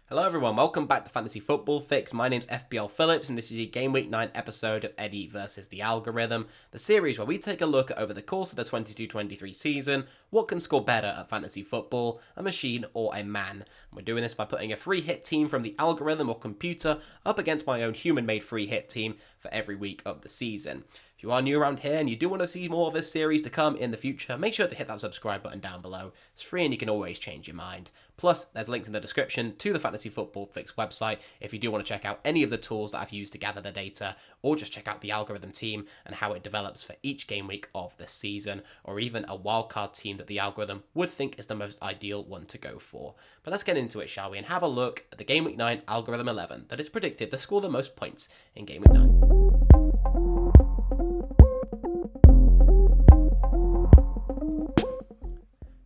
Hello everyone, welcome back to Fantasy Football Fix. My name's FPL Phillips and this is your GW9 episode of Eddie versus the Algorithm, the series where we take a look at over the course of the 22-23 season, what can score better at fantasy football, a machine or a man. And we're doing this by putting a free hit team from the algorithm or computer up against my own human-made free hit team for every week of the season. If you are new around here and you do want to see more of this series to come in the future, make sure to hit that subscribe button down below. It's free and you can always change your mind. Plus, there's links in the description to the Fantasy Football Fix website if you do want to check out any of the tools that I've used to gather the data, or just check out the algorithm team and how it develops for each game week of the season, or even a wildcard team that the algorithm would think is the most ideal one to go for. But let's get into it, shall we, and have a look at the Game Week 9 algorithm 11 that is predicted to score the most points in Game Week 9.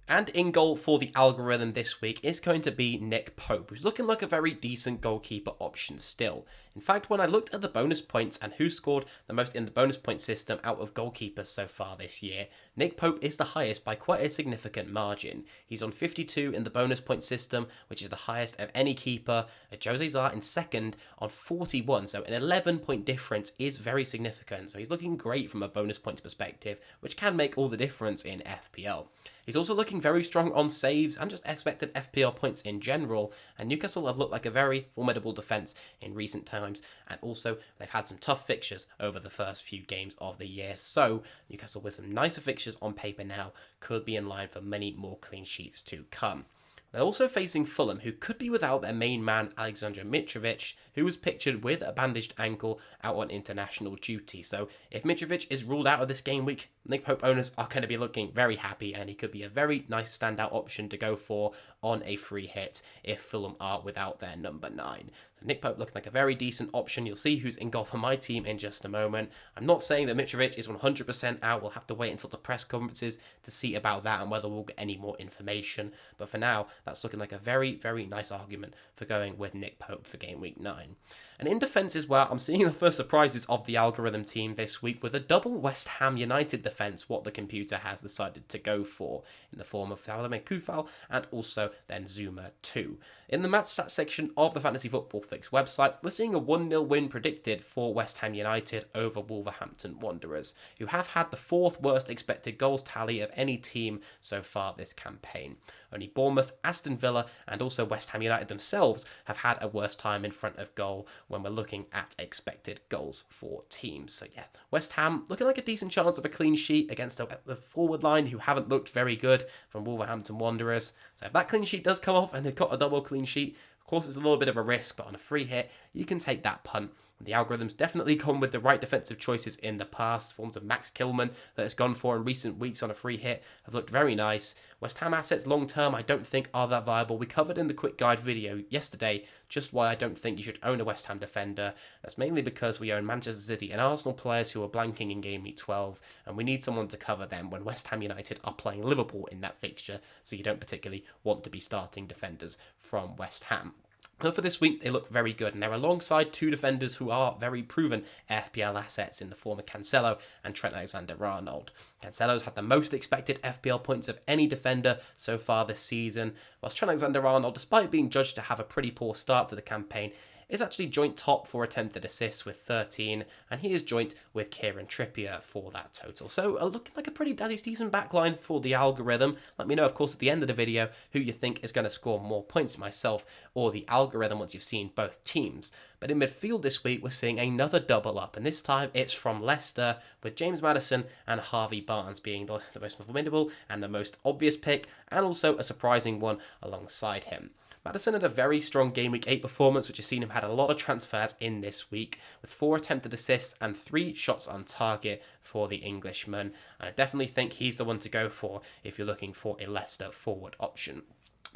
And in goal for the algorithm this week is going to be Nick Pope, who's looking like a very decent goalkeeper option still. In fact, when I looked at the bonus points and who scored the most in the bonus point system out of goalkeepers so far this year, Nick Pope is the highest by quite a significant margin. He's on 52 in the bonus point system, which is the highest of any keeper. Jose Zar in second on 41, so an 11-point difference is very significant. So he's looking great from a bonus points perspective, which can make all the difference in FPL. He's also looking very strong on saves and just expected FPL points in general, and Newcastle have looked like a very formidable defence in recent times, and also they've had some tough fixtures over the first few games of the year, so Newcastle with some nicer fixtures on paper now could be in line for many more clean sheets to come. They're also facing Fulham, who could be without their main man, Alexander Mitrovic, who was pictured with a bandaged ankle out on international duty. So if Mitrovic is ruled out of this game week, Nick Pope owners are going to be looking very happy, and he could be a very nice standout option to go for on a free hit if Fulham are without their number 9. So Nick Pope looking like a very decent option. You'll see who's in goal for my team in just a moment. I'm not saying that Mitrovic is 100% out. We'll have to wait until the press conferences to see about that and whether we'll get any more information. But for now, that's looking like a very, very nice argument for going with Nick Pope for game week 9. And in defence as well, I'm seeing the first surprises of the algorithm team this week with a double West Ham United defence, what the computer has decided to go for, in the form of Salome Kufal and also then Zuma 2. In the match stats section of the Fantasy Football Fix website, we're seeing a 1-0 win predicted for West Ham United over Wolverhampton Wanderers, who have had the 4th worst expected goals tally of any team so far this campaign. Only Bournemouth, Aston Villa and also West Ham United themselves have had a worse time in front of goal when we're looking at expected goals for teams. So yeah, West Ham looking like a decent chance of a clean sheet against the forward line who haven't looked very good from Wolverhampton Wanderers. So if that clean sheet does come off and they've got a double clean sheet, of course it's a little bit of a risk, but on a free hit, you can take that punt. The algorithm's definitely gone with the right defensive choices in the past. Forms of Max Kilman that it's gone for in recent weeks on a free hit have looked very nice. West Ham assets long term I don't think are that viable. We covered in the quick guide video yesterday just why I don't think you should own a West Ham defender. That's mainly because we own Manchester City and Arsenal players who are blanking in game week 12, and we need someone to cover them when West Ham United are playing Liverpool in that fixture, so you don't particularly want to be starting defenders from West Ham. But for this week, they look very good, and they're alongside 2 defenders who are very proven FPL assets in the form of Cancelo and Trent Alexander-Arnold. Cancelo's had the most expected FPL points of any defender so far this season, whilst Trent Alexander-Arnold, despite being judged to have a pretty poor start to the campaign, is actually joint top for attempted assists with 13, and he is joint with Kieran Trippier for that total. So looking like a pretty decent backline for the algorithm. Let me know, of course, at the end of the video who you think is going to score more points, myself or the algorithm, once you've seen both teams. But in midfield this week, we're seeing another double up, and this time it's from Leicester, with James Maddison and Harvey Barnes being the most formidable and the most obvious pick, and also a surprising one alongside him. Maddison had a very strong Game Week 8 performance, which has seen him had a lot of transfers in this week, with 4 attempted assists and 3 shots on target for the Englishman. And I definitely think he's the one to go for if you're looking for a Leicester forward option.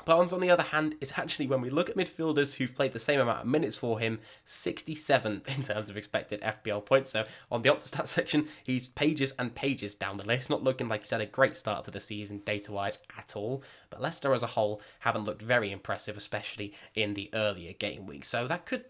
Barnes, on the other hand, is actually, when we look at midfielders who've played the same amount of minutes for him, 67th in terms of expected FPL points. So on the Optastat section, he's pages and pages down the list. Not looking like he's had a great start to the season data-wise at all. But Leicester as a whole haven't looked very impressive, especially in the earlier game week. So that could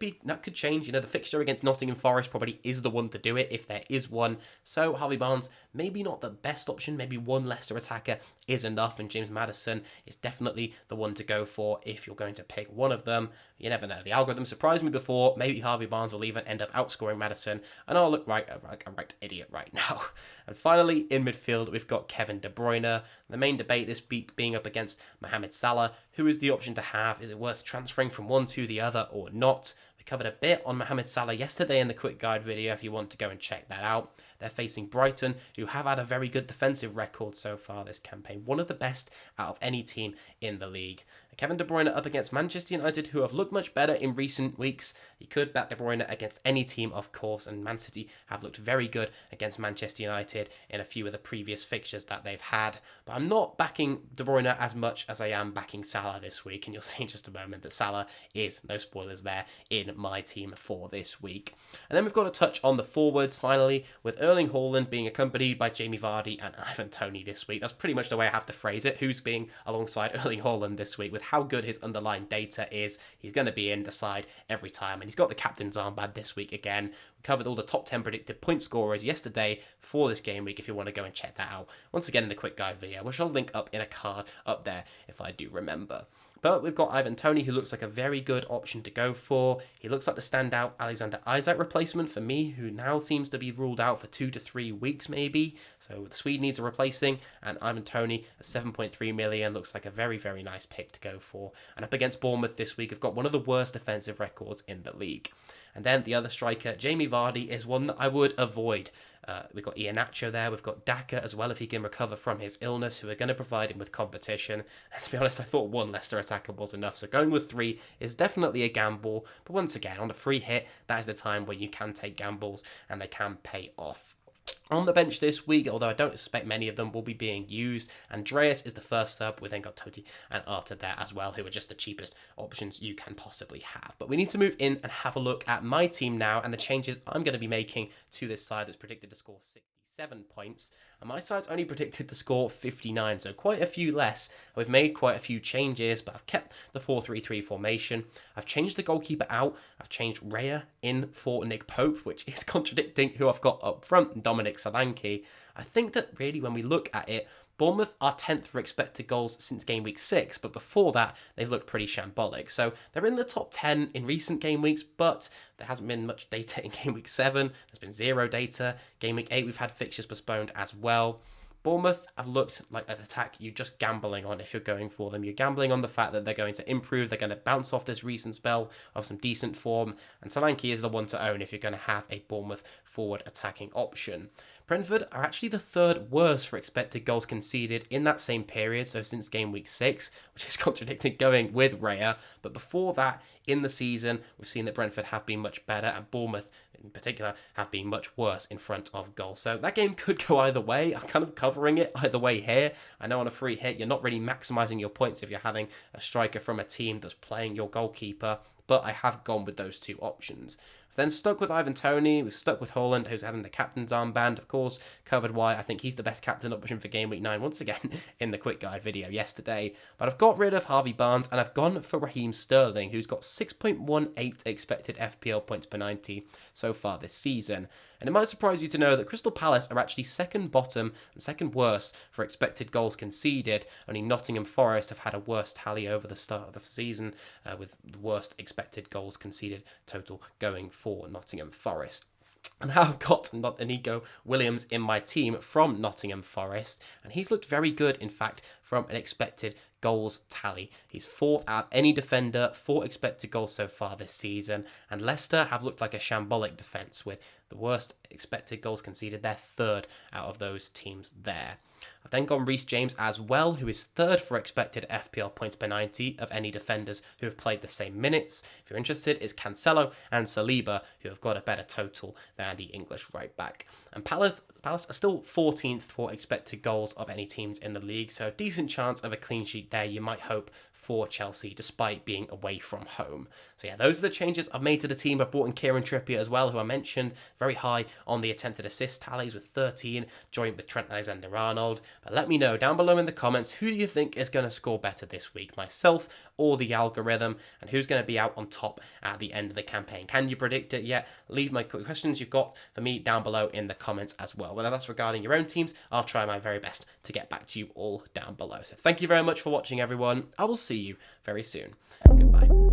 change. You know, the fixture against Nottingham Forest probably is the one to do it, if there is one. So Harvey Barnes, maybe not the best option. Maybe one Leicester attacker is enough, and James Maddison is definitely the the one to go for if you're going to pick one of them. You never know. The algorithm surprised me before. Maybe Harvey Barnes will even end up outscoring Maddison, and I'll look like a right idiot right now. And finally, in midfield, we've got Kevin De Bruyne. The main debate this week being up against Mohamed Salah. Who is the option to have? Is it worth transferring from one to the other or not? We covered a bit on Mohamed Salah yesterday in the quick guide video if you want to go and check that out. They're facing Brighton, who have had a very good defensive record so far this campaign. One of the best out of any team in the league. Kevin De Bruyne up against Manchester United, who have looked much better in recent weeks. You could back De Bruyne against any team, of course, and Man City have looked very good against Manchester United in a few of the previous fixtures that they've had. But I'm not backing De Bruyne as much as I am backing Salah this week, and you'll see in just a moment that Salah is, no spoilers there, in my team for this week. And then we've got to touch on the forwards, finally, with Erling Haaland being accompanied by Jamie Vardy and Ivan Toney this week. That's pretty much the way I have to phrase it. Who's being alongside Erling Haaland this week? With how good his underlying data is, he's going to be in the side every time, and he's got the captain's armband this week again. We covered all the top 10 predicted point scorers yesterday for this game week if you want to go and check that out once again in the quick guide video, which I'll link up in a card up there if I do remember. But we've got Ivan Toney, who looks like a very good option to go for. He looks like the standout Alexander Isak replacement for me, who now seems to be ruled out for 2 to 3 weeks maybe. So the Swede needs a replacing, and Ivan Toney at 7.3 million looks like a very, very nice pick to go for. And up against Bournemouth this week, have got one of the worst defensive records in the league. And then the other striker, Jamie Vardy, is one that I would avoid. We've got Iheanacho there. We've got Daka as well if he can recover from his illness, who are going to provide him with competition. And to be honest, I thought one Leicester attacker was enough. So going with 3 is definitely a gamble. But once again, on a free hit, that is the time where you can take gambles and they can pay off. On the bench this week, although I don't suspect many of them will be being used, Andreas is the first sub. We then got Totti and Arta there as well, who are just the cheapest options you can possibly have. But we need to move in and have a look at my team now and the changes I'm going to be making to this side that's predicted to score 67 points. And my side's only predicted to score 59, so quite a few less. We've made quite a few changes, but I've kept the 4-3-3 formation. I've changed the goalkeeper out. I've changed Raya in for Nick Pope, which is contradicting who I've got up front, Dominic Solanke. I think that really when we look at it, Bournemouth are 10th for expected goals since game week 6, but before that, they've looked pretty shambolic. So they're in the top 10 in recent game weeks, but there hasn't been much data in game week 7. There's been 0 data. Game week 8, we've had fixtures postponed as well. Bournemouth have looked like an attack you're just gambling on if you're going for them. You're gambling on the fact that they're going to improve, they're going to bounce off this recent spell of some decent form, and Solanke is the one to own if you're going to have a Bournemouth forward attacking option. Brentford are actually the 3rd worst for expected goals conceded in that same period, so since game week 6, which is contradicting going with Raya. But before that, in the season, we've seen that Brentford have been much better, and Bournemouth in particular have been much worse in front of goal. So that game could go either way. I'm kind of covering it either way here. I know on a free hit, you're not really maximising your points if you're having a striker from a team that's playing your goalkeeper, but I have gone with those 2 options. Then stuck with Ivan Toney, we've stuck with Haaland, who's having the captain's armband, of course, covered why I think he's the best captain option for game week 9, once again, in the quick guide video yesterday. But I've got rid of Harvey Barnes, and I've gone for Raheem Sterling, who's got 6.18 expected FPL points per 90 so far this season. And it might surprise you to know that Crystal Palace are actually 2nd bottom and 2nd worst for expected goals conceded. Only Nottingham Forest have had a worse tally over the start of the season, with the worst expected goals conceded total going for Nottingham Forest. And I've got Nico Williams in my team from Nottingham Forest, and he's looked very good, in fact, from an expected goals tally. He's 4th out of any defender for expected goals so far this season, and Leicester have looked like a shambolic defence with the worst expected goals conceded. They're 3rd out of those teams there. I've then gone Reece James as well, who is 3rd for expected FPL points per 90 of any defenders who have played the same minutes. If you're interested, it's Cancelo and Saliba, who have got a better total than the English right back. And Palace are still 14th for expected goals of any teams in the league, so a decent chance of a clean sheet there, you might hope, for Chelsea, despite being away from home. So yeah, those are the changes I've made to the team. I've brought in Kieran Trippier as well, who I mentioned, very high on the attempted assist tallies with 13, joined with Trent Alexander-Arnold. But let me know down below in the comments, who do you think is going to score better this week, myself or the algorithm, and who's going to be out on top at the end of the campaign? Can you predict it yet? Leave my questions you've got for me down below in the comments as well. Whether that's regarding your own teams, I'll try my very best to get back to you all down below. So thank you very much for watching, everyone. I will see see you very soon. Goodbye.